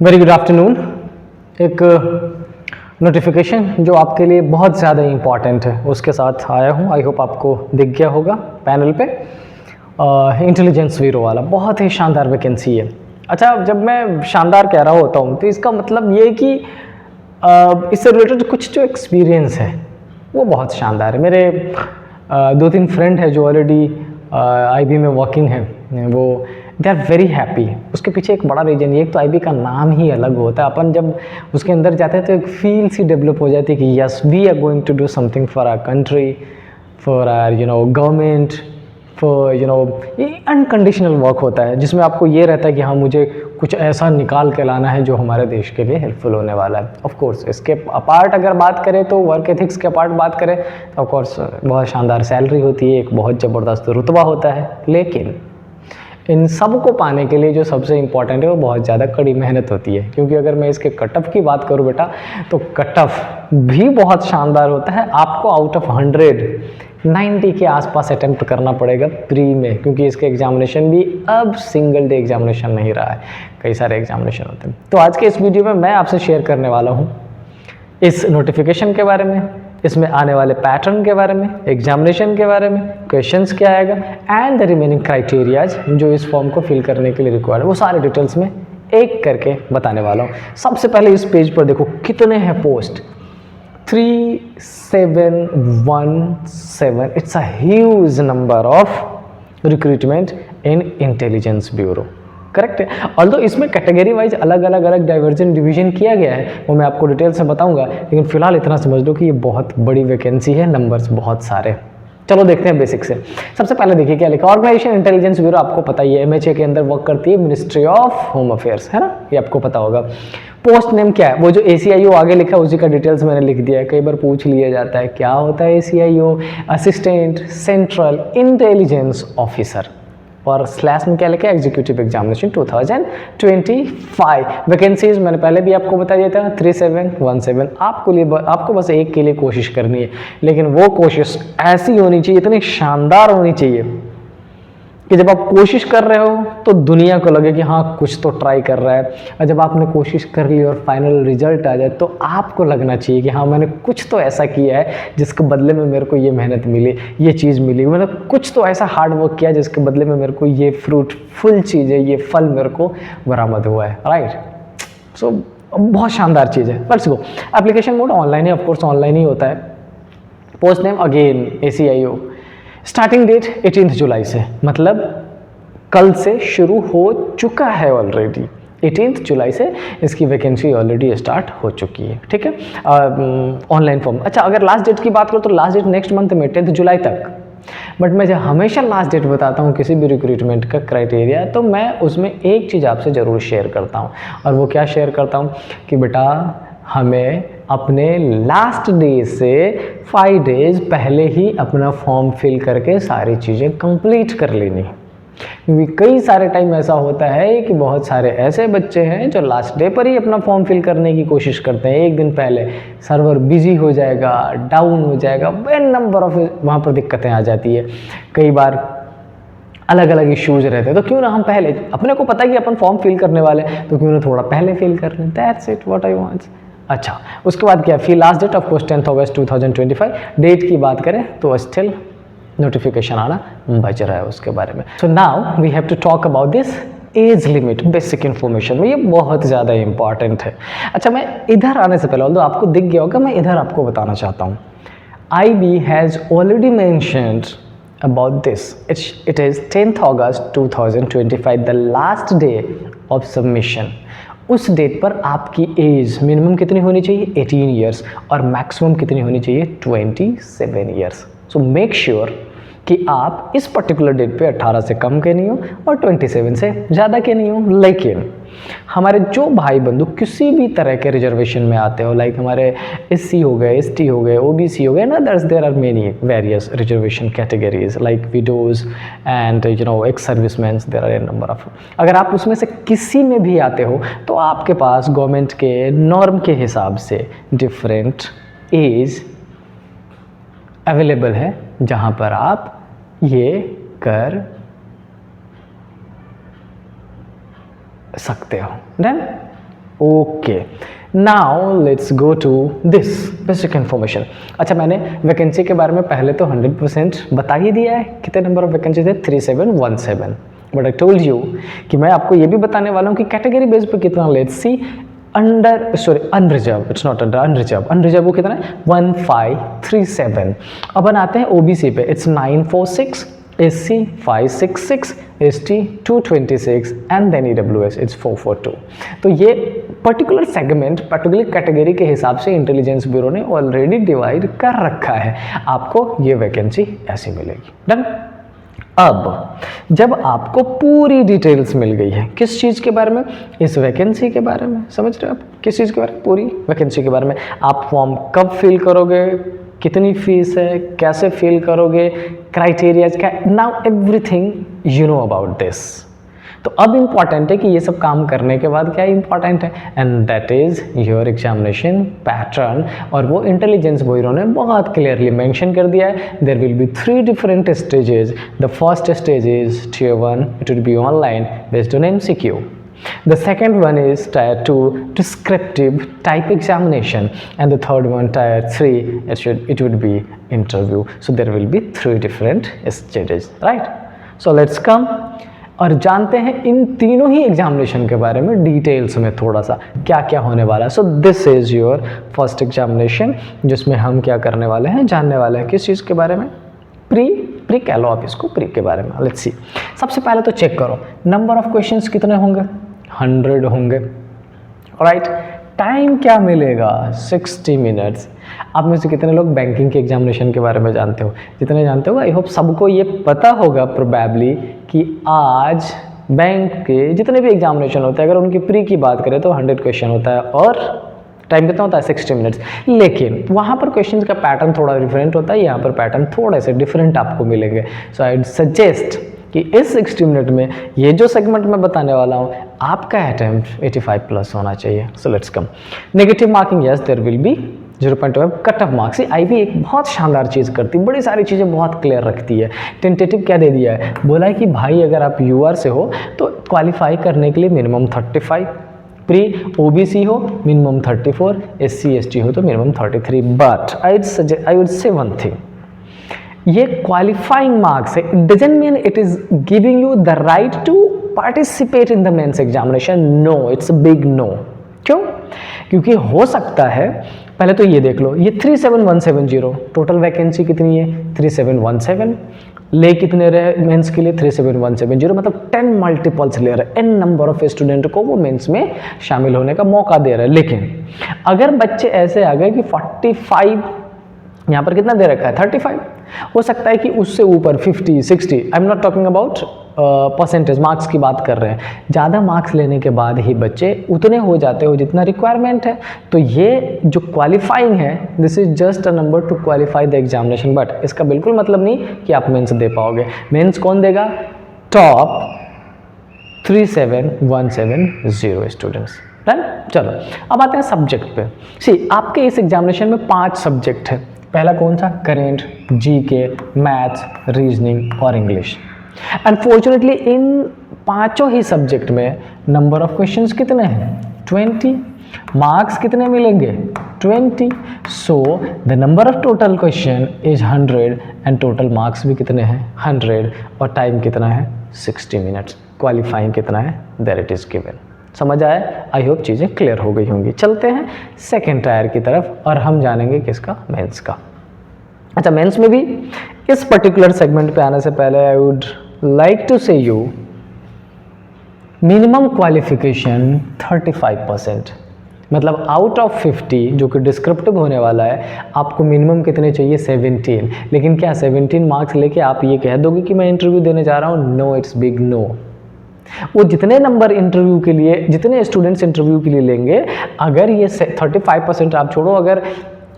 Very good afternoon. एक notification जो आपके लिए बहुत ज़्यादा इम्पॉर्टेंट है उसके साथ आया हूँ। आई होप आपको दिख गया होगा पैनल पे। इंटेलिजेंस ब्यूरो वाला बहुत ही शानदार वैकेंसी है। अच्छा, जब मैं शानदार कह रहा होता हूँ तो इसका मतलब ये कि इससे रिलेटेड कुछ जो एक्सपीरियंस है वो बहुत शानदार है। मेरे दो तीन फ्रेंड है जो ऑलरेडी आईबी में वर्किंग है, वो दे आर वेरी हैप्पी। उसके पीछे एक बड़ा रीज़न ये, एक तो आईबी का नाम ही अलग होता है। अपन जब उसके अंदर जाते हैं तो एक फील सी डेवलप हो जाती है कि yes we are going to do something for our country, for our government, for ये अनकंडीशनल वर्क होता है जिसमें आपको ये रहता है कि हाँ मुझे कुछ ऐसा निकाल के लाना है जो हमारे देश के लिए हेल्पफुल होने वाला है। ऑफ कोर्स इसके अपार्ट अगर बात करें तो वर्क एथिक्स के अपार्ट बात करें तो ऑफ कोर्स बहुत शानदार सैलरी होती है, एक बहुत ज़बरदस्त रुतबा होता है। लेकिन इन सब को पाने के लिए जो सबसे इम्पॉर्टेंट है वो बहुत ज़्यादा कड़ी मेहनत होती है। क्योंकि अगर मैं इसके कट ऑफ की बात करूँ बेटा तो कट ऑफ भी बहुत शानदार होता है। आपको आउट ऑफ 190 के आसपास अटेम्प्ट करना पड़ेगा प्री में, क्योंकि इसके एग्जामिनेशन भी अब सिंगल डे एग्जामिनेशन नहीं रहा है, कई सारे एग्जामिनेशन होते हैं। तो आज के इस वीडियो में मैं आपसे शेयर करने वाला हूँ इस नोटिफिकेशन के बारे में, इसमें आने वाले पैटर्न के बारे में, एग्जामिनेशन के बारे में, क्वेश्चंस क्या आएगा एंड द रिमेनिंग क्राइटेरियाज जो इस फॉर्म को फिल करने के लिए रिक्वायर्ड है, वो सारे डिटेल्स में एक करके बताने वाला हूँ। सबसे पहले इस पेज पर देखो कितने हैं post, 3717। It's a huge number of recruitment in intelligence bureau, correct है। ऑल्दो इसमें कैटेगरी वाइज अलग अलग डाइवर्जेंट डिवीजन किया गया है, वो मैं आपको डिटेल से बताऊंगा। लेकिन फिलहाल इतना समझ लो कि ये बहुत बड़ी वैकेंसी है, नंबर्स बहुत सारे। चलो देखते हैं बेसिक से। सबसे पहले देखिए क्या लिखा, ऑर्गेनाइजेशन इंटेलिजेंस ब्यूरो आपको पता ही है एमएचए के अंदर वर्क करती है, मिनिस्ट्री ऑफ होम अफेयर्स, है ना, ये आपको पता होगा। पोस्ट नेम क्या है, वो जो ACIO आगे लिखा है उसी का डिटेल्स मैंने लिख दिया है। कई बार पूछ लिया जाता है क्या होता है ACIO, assistant central intelligence officer, और स्लैश में क्या लिखा है एग्जीक्यूटिव एग्जामिनेशन 2025। वैकेंसीज मैंने पहले भी आपको बता दिया था 3717। आपको बस एक के लिए कोशिश करनी है, लेकिन वो कोशिश ऐसी होनी चाहिए, इतनी शानदार होनी चाहिए कि जब आप कोशिश कर रहे हो तो दुनिया को लगे कि हाँ कुछ तो ट्राई कर रहा है, और जब आपने कोशिश कर ली और फाइनल रिजल्ट आ जाए तो आपको लगना चाहिए कि हाँ मैंने कुछ तो ऐसा किया है जिसके बदले में मेरे को ये मेहनत मिली, ये चीज़ मिली, मैंने कुछ तो ऐसा हार्ड वर्क किया जिसके बदले में मेरे को ये फ्रूटफुल चीज़ है, ये फल मेरे को बरामद हुआ है, राइट। सो बहुत शानदार चीज़ है। Let's go. Application mode online है, ऑफकोर्स ऑनलाइन ही होता है। Post name again ACIO। Starting date 18 जुलाई से, मतलब कल से शुरू हो चुका है ऑलरेडी। 18 जुलाई से इसकी वैकेंसी ऑलरेडी स्टार्ट हो चुकी है, ठीक है। Online form. अच्छा, अगर लास्ट डेट की बात करो तो लास्ट डेट नेक्स्ट मंथ में 10 जुलाई तक। बट मैं जब हमेशा लास्ट डेट बताता हूँ किसी भी रिक्रूटमेंट का क्राइटेरिया, तो मैं उसमें एक चीज़ आपसे ज़रूर शेयर करता हूँ। और वो क्या शेयर करता हूँ कि बेटा हमें अपने लास्ट डे से 5 डेज़ पहले ही अपना फॉर्म फिल करके सारी चीज़ें कंप्लीट कर लेनी। क्योंकि कई सारे टाइम ऐसा होता है कि बहुत सारे ऐसे बच्चे हैं जो लास्ट डे पर ही अपना फॉर्म फिल करने की कोशिश करते हैं, एक दिन पहले सर्वर बिजी हो जाएगा, डाउन हो जाएगा, बेन नंबर ऑफ वहाँ पर दिक्कतें आ जाती है। कई बार अलग अलग इश्यूज रहते हैं, तो क्यों ना हम पहले, अपने को पता है कि अपन फॉर्म फिल करने वाले हैं तो क्यों ना थोड़ा पहले फिल कर लें। That's it what I want. अच्छा, उसके बाद क्या, फिर last date of course 10 August 2025। Date की बात करें तो स्टिल नोटिफिकेशन आना बच रहा है उसके बारे में। So now we have to talk about this age limit, basic information में ये बहुत ज़्यादा इंपॉर्टेंट है। अच्छा, मैं इधर आने से पहले, ऑल्दो आपको दिख गया होगा, मैं इधर आपको बताना चाहता हूँ। IB has already mentioned about this. It is 10th August 2025, the last day of submission. उस डेट पर आपकी एज मिनिमम कितनी होनी चाहिए 18 ईयर्स और मैक्सिमम कितनी होनी चाहिए 27 ईयर्स। सो मेक श्योर कि आप इस पर्टिकुलर डेट पे 18 से कम के नहीं हो और 27 से ज़्यादा के नहीं हो। लेकिन हमारे जो भाई बंधु किसी भी तरह के रिजर्वेशन में आते हो, लाइक हमारे SC हो गए, ST हो गए, OBC हो गए ना, there are many various reservation categories like widows and ex servicemen, there are a number of. अगर आप उसमें से किसी में भी आते हो तो आपके पास गवर्नमेंट के नॉर्म के हिसाब से डिफरेंट एज अवेलेबल है जहाँ पर आप ये कर सकते हो। Done. Okay, now let's go to this basic information. अच्छा, मैंने वैकेंसी के बारे में पहले तो 100% बता ही दिया है। कितने नंबर ऑफ वैकेंसी थे? 3717। बट आई टोल्ड यू कि मैं आपको ये भी बताने वाला हूँ कि कैटेगरी बेस पे कितना। Let's see, unreserve, it's not under, unreserve वो कितना है? 1537। अब आते हैं ओबीसी पे, it's 946, SC 566, ST 226 and then EWS it's 442। तो ये पर्टिकुलर सेगमेंट, पर्टिकुलर कैटेगरी के हिसाब से इंटेलिजेंस ब्यूरो ने ऑलरेडी डिवाइड कर रखा है। आपको ये वैकेंसी ऐसी मिलेगी। डन। अब जब आपको पूरी डिटेल्स मिल गई है, किस चीज़ के बारे में? इस वैकेंसी के बारे में। समझ रहे हो आप? किस चीज़ के बारे में? पूरी वैकेंसी के बारे में। आप फॉर्म कब फिल करोगे, कितनी फीस है, कैसे फिल करोगे, क्राइटेरियाज क्या, now everything you know about this. तो अब इम्पॉर्टेंट है कि ये सब काम करने के बाद क्या इम्पॉर्टेंट है, and that is your examination pattern. और वो इंटेलिजेंस ब्यूरो ने बहुत क्लियरली मेंशन कर दिया है। There will be 3 different stages. The first stage is Tier 1, it will be online based on MCQ. The second one is Tier 2 descriptive type examination, and the third one Tier 3 it would be interview. So there will be 3 different stages, right? So let's come और जानते हैं इन तीनों ही examination के बारे में details में थोड़ा सा क्या क्या होने वाला है। So this is your first examination, जिसमें हम क्या करने वाले हैं, जानने वाले हैं किस चीज़ के बारे में? प्री कह लो आप इसको, प्री के बारे में। लेट्स सी, सबसे पहले तो चेक करो नंबर ऑफ क्वेश्चंस कितने होंगे? 100 होंगे। राइट, टाइम क्या मिलेगा? 60 मिनट्स। आप में से कितने लोग बैंकिंग के एग्जामिनेशन के बारे में जानते हो? जितने जानते हो, आई होप सबको ये पता होगा प्रोबेबली कि आज बैंक के जितने भी एग्जामिनेशन होते हैं, अगर उनकी प्री की बात करें तो 100 क्वेश्चन होता है और टाइम कितना होता है? 60 मिनट्स। लेकिन वहाँ पर क्वेश्चंस का पैटर्न थोड़ा डिफरेंट होता है, यहाँ पर पैटर्न थोड़े से डिफरेंट आपको मिलेंगे। सो आई सजेस्ट कि इस 60 मिनट में ये जो सेगमेंट मैं बताने वाला हूँ, आपका अटेम्प्ट 85 प्लस होना चाहिए। So let's come. Negative marking, yes there will be 0.5 cut off marks. IB एक बहुत शानदार चीज़ करती है, बड़ी सारी चीज़ें बहुत क्लियर रखती है। टेंटेटिव क्या दे दिया है? बोला है कि भाई अगर आप UR से हो तो क्वालिफाई करने के लिए मिनिमम 35, प्री OBC हो मिनिमम 34, SC ST हो तो minimum 33। But I would say one thing, ये क्वालिफाइंग मार्क्स है, it doesn't mean it is giving you the right to participate in the mains examination. No, it's a big no. क्यों? क्योंकि हो सकता है, पहले तो ये देख लो, ये 37170 टोटल वैकेंसी कितनी है? 3717। ले कितने रहे मेंस के लिए? 37170, मतलब 10 मल्टीपल्स ले रहे, n नंबर ऑफ स्टूडेंट को वो मेंस में शामिल होने का मौका दे रहे हैं। लेकिन अगर बच्चे ऐसे आ गए कि 45, यहाँ पर कितना दे रखा है? 35, हो सकता है कि उससे ऊपर 50, 60, I am not talking about percentage, marks की बात कर रहे हैं। ज़्यादा मार्क्स लेने के बाद ही बच्चे उतने हो जाते हो जितना रिक्वायरमेंट है। तो ये जो क्वालिफाइंग है, this is just a number two qualify the examination. But इसका बिल्कुल मतलब नहीं कि आप मेंस दे पाओगे। मेंस कौन देगा? Top 37170 students. डन। चलो अब आते हैं सब्जेक्ट पे। सी, आपके इस एग्जामिनेशन में 5 सब्जेक्ट है। पहला कौन सा? करेंट, GK, मैथ्स, रीजनिंग और इंग्लिश। अनफॉर्चुनेटली इन पांचों ही सब्जेक्ट में नंबर ऑफ क्वेश्चंस कितने हैं? 20। मार्क्स कितने मिलेंगे? 20। So the number of total question is 100 and total marks भी कितने हैं? 100। और टाइम कितना है? 60 मिनट्स। क्वालिफाइंग कितना है? There it is given. समझ आया? आई होप चीज़ें क्लियर हो गई होंगी। चलते हैं सेकेंड टायर की तरफ और हम जानेंगे किसका? मेंस का। अच्छा, मेंस में भी इस पर्टिकुलर सेगमेंट पे आने से पहले आई वुड लाइक टू से यू मिनिमम क्वालिफिकेशन 35%, मतलब आउट ऑफ 50 जो कि डिस्क्रिप्टिव होने वाला है, आपको मिनिमम कितने चाहिए? 17। लेकिन क्या 17 मार्क्स लेके आप ये कह दोगे कि मैं इंटरव्यू देने जा रहा हूँ? No, it's big no. वो जितने नंबर इंटरव्यू के लिए, जितने स्टूडेंट्स इंटरव्यू के लिए लेंगे, अगर ये 35% आप छोड़ो, अगर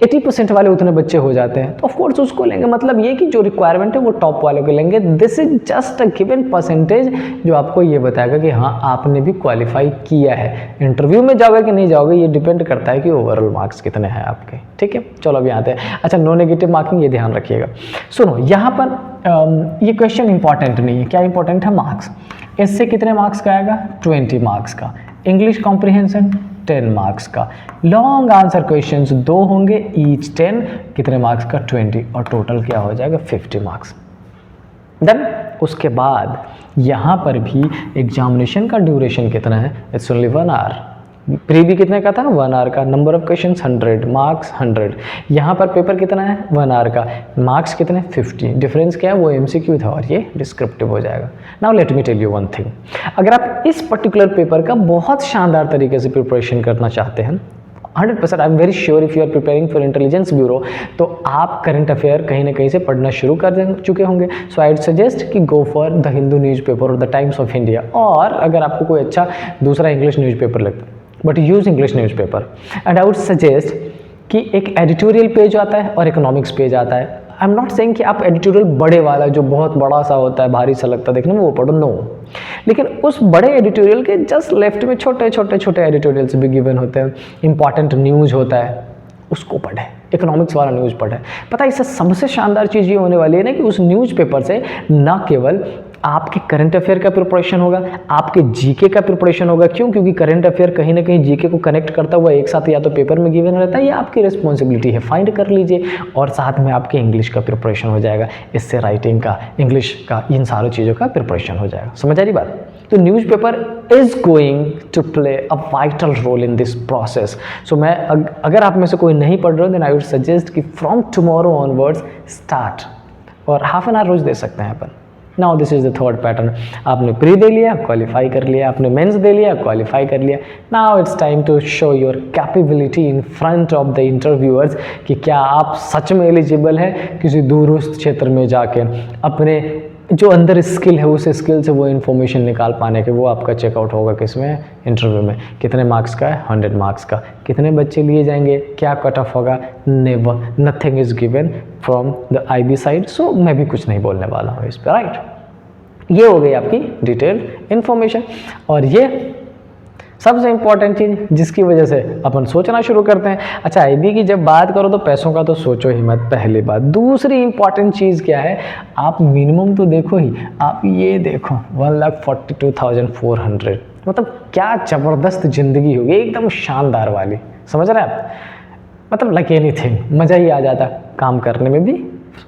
80% वाले उतने बच्चे हो जाते हैं तो ऑफकोर्स उसको लेंगे। मतलब ये कि जो रिक्वायरमेंट है वो टॉप वालों को लेंगे। This is just a given percentage जो आपको ये बताएगा कि हाँ आपने भी क्वालिफाई किया है। इंटरव्यू में जाओगे कि नहीं जाओगे ये डिपेंड करता है कि ओवरऑल मार्क्स कितने हैं आपके। ठीक है, चलो अभी आते हैं। अच्छा, नो नेगेटिव मार्किंग, ये ध्यान रखिएगा। सुनो, यहाँ पर ये क्वेश्चन इंपॉर्टेंट नहीं है। क्या इंपॉर्टेंट है? मार्क्स। इससे कितने मार्क्स का आएगा? 20 मार्क्स का। इंग्लिश कॉम्प्रिहेंशन 10 मार्क्स का। लॉन्ग आंसर क्वेश्चंस 2 होंगे, ईच 10, कितने मार्क्स का 20, और टोटल क्या हो जाएगा 50 मार्क्स। देन उसके बाद यहाँ पर भी एग्जामिनेशन का ड्यूरेशन कितना है, इट्स ओनली 1 आवर। प्री भी कितने का था, 1 आवर का, नंबर ऑफ क्वेश्चंस 100, मार्क्स 100। यहाँ पर पेपर कितना है, 1 आवर का, मार्क्स कितने 50। डिफरेंस क्या है, वो MCQ था और ये डिस्क्रिप्टिव हो जाएगा। Now let me tell you one thing, अगर आप इस पर्टिकुलर पेपर का बहुत शानदार तरीके से प्रिपरेशन करना चाहते हैं, 100% I am very sure if you are preparing for Intelligence Bureau, तो आप करंट अफेयर कहीं ना कहीं से पढ़ना शुरू कर चुके होंगे। सो आई वुड सजेस्ट कि go for the Hindu newspaper और द टाइम्स ऑफ इंडिया, और अगर आपको कोई अच्छा दूसरा इंग्लिश न्यूज़पेपर लगता है, but use English newspaper. And I would suggest कि एक एडिटोरियल पेज आता है और इकोनॉमिक्स पेज आता है। आई एम नॉट सेइंग कि आप एडिटोरियल बड़े वाला जो बहुत बड़ा सा होता है, भारी सा लगता है देखने में, वो पढ़ो, नो। लेकिन उस बड़े एडिटोरियल के जस्ट लेफ्ट में छोटे छोटे छोटे एडिटोरियल्स भी गिवन होते हैं, इंपॉर्टेंट न्यूज़ होता है, उसको पढ़ें, इकोनॉमिक्स वाला न्यूज़ पढ़ें। पता है इससे सबसे शानदार चीज़ ये होने वाली है ना कि उस न्यूज़पेपर से ना केवल आपके करंट अफेयर का प्रिपरेशन होगा, आपके जीके का प्रिपरेशन होगा। क्यों? क्योंकि करंट अफेयर कहीं ना कहीं जीके को कनेक्ट करता हुआ एक साथ या तो पेपर में गिवन रहता है या आपकी रिस्पॉन्सिबिलिटी है, फाइंड कर लीजिए। और साथ में आपके इंग्लिश का प्रिपरेशन हो जाएगा, इससे राइटिंग का, इंग्लिश का, इन सारी चीज़ों का प्रिपरेशन हो जाएगा। समझ आ रही बात? तो newspaper is going to play a vital role in this process. So मैं अगर आप में से कोई नहीं पढ़ रहे हो, देन आई वुड सजेस्ट कि फ्रॉम टुमारो ऑनवर्ड्स स्टार्ट, और हाफ एन आवर रोज दे सकते हैं अपन। Now this is the third pattern. आपने प्री दे लिया, क्वालिफाई कर लिया, आपने मेंस दे लिया, क्वालिफाई कर लिया। Now it's time to show your capability in front of the interviewers कि क्या आप सच में एलिजिबल हैं किसी दूरस्थ क्षेत्र में जाके अपने जो अंदर स्किल है उस स्किल से वो इन्फॉर्मेशन निकाल पाने के। वो आपका चेकआउट होगा किसमें, इंटरव्यू में। कितने मार्क्स का है, 100 मार्क्स का। कितने बच्चे लिए जाएंगे, क्या कट ऑफ होगा, never, nothing is given from the IB side. So मैं भी कुछ नहीं बोलने वाला हूँ इस पर, राइट। ये हो गई आपकी डिटेल्ड इन्फॉर्मेशन। और ये सबसे इंपॉर्टेंट चीज़ जिसकी वजह से अपन सोचना शुरू करते हैं। अच्छा, IB की जब बात करो तो पैसों का तो सोचो ही मत, पहली बात। दूसरी इंपॉर्टेंट चीज़ क्या है, आप मिनिमम तो देखो ही, आप ये देखो 1,42,400, मतलब क्या ज़बरदस्त ज़िंदगी होगी, एकदम शानदार वाली। समझ रहे हैं आप? मतलब लाइक एनीथिंग, मज़ा ही आ जाता काम करने में भी।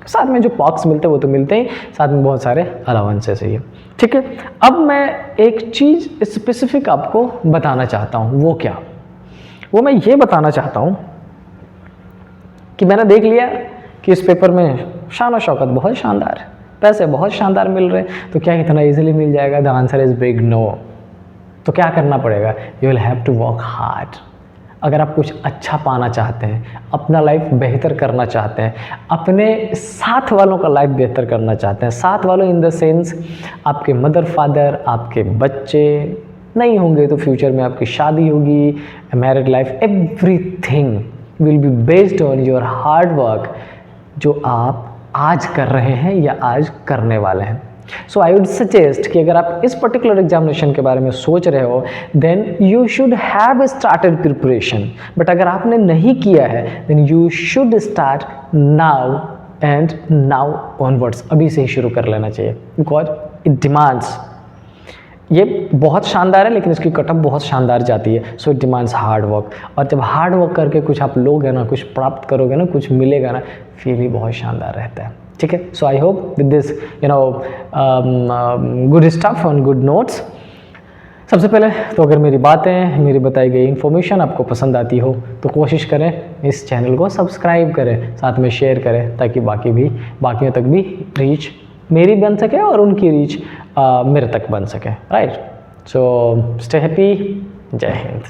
साथ में जो पॉक्स मिलते हैं वो तो मिलते ही, साथ में बहुत सारे अलाउंसेस है। ठीक है, अब मैं एक चीज़ स्पेसिफिक आपको बताना चाहता हूँ। वो क्या? वो मैं ये बताना चाहता हूँ कि मैंने देख लिया कि इस पेपर में शान और शौकत बहुत शानदार है, पैसे बहुत शानदार मिल रहे हैं, तो क्या इतना इजीली मिल जाएगा? The answer is big no. तो क्या करना पड़ेगा? You will have to work hard. अगर आप कुछ अच्छा पाना चाहते हैं, अपना लाइफ बेहतर करना चाहते हैं, अपने साथ वालों का लाइफ बेहतर करना चाहते हैं, साथ वालों इन द सेंस आपके मदर फादर, आपके बच्चे नहीं होंगे तो फ्यूचर में आपकी शादी होगी, married life, everything will be based on your hard work जो आप आज कर रहे हैं या आज करने वाले हैं। सो आई वुड सजेस्ट कि अगर आप इस पर्टिकुलर एग्जामिनेशन के बारे में सोच रहे हो, then you should have started preparation. But अगर आपने नहीं किया है, then you should start now and now onwards. अभी से ही शुरू कर लेना चाहिए, बिकॉज इट डिमांड्स, ये बहुत शानदार है लेकिन इसकी कटअप बहुत शानदार जाती है। So it demands hard work. और जब हार्ड वर्क करके कुछ आप लोगे ना, कुछ प्राप्त करोगे ना, कुछ मिलेगा ना, फील ही बहुत शानदार रहता है। ठीक है, so I hope with this good stuff on good notes. सबसे पहले तो अगर मेरी बातें, मेरी बताई गई इन्फॉर्मेशन आपको पसंद आती हो तो कोशिश करें इस चैनल को सब्सक्राइब करें, साथ में शेयर करें, ताकि बाकियों तक भी रीच मेरी बन सके और उनकी रीच मेरे तक बन सके, राइट। सो स्टे हैप्पी, जय हिंद।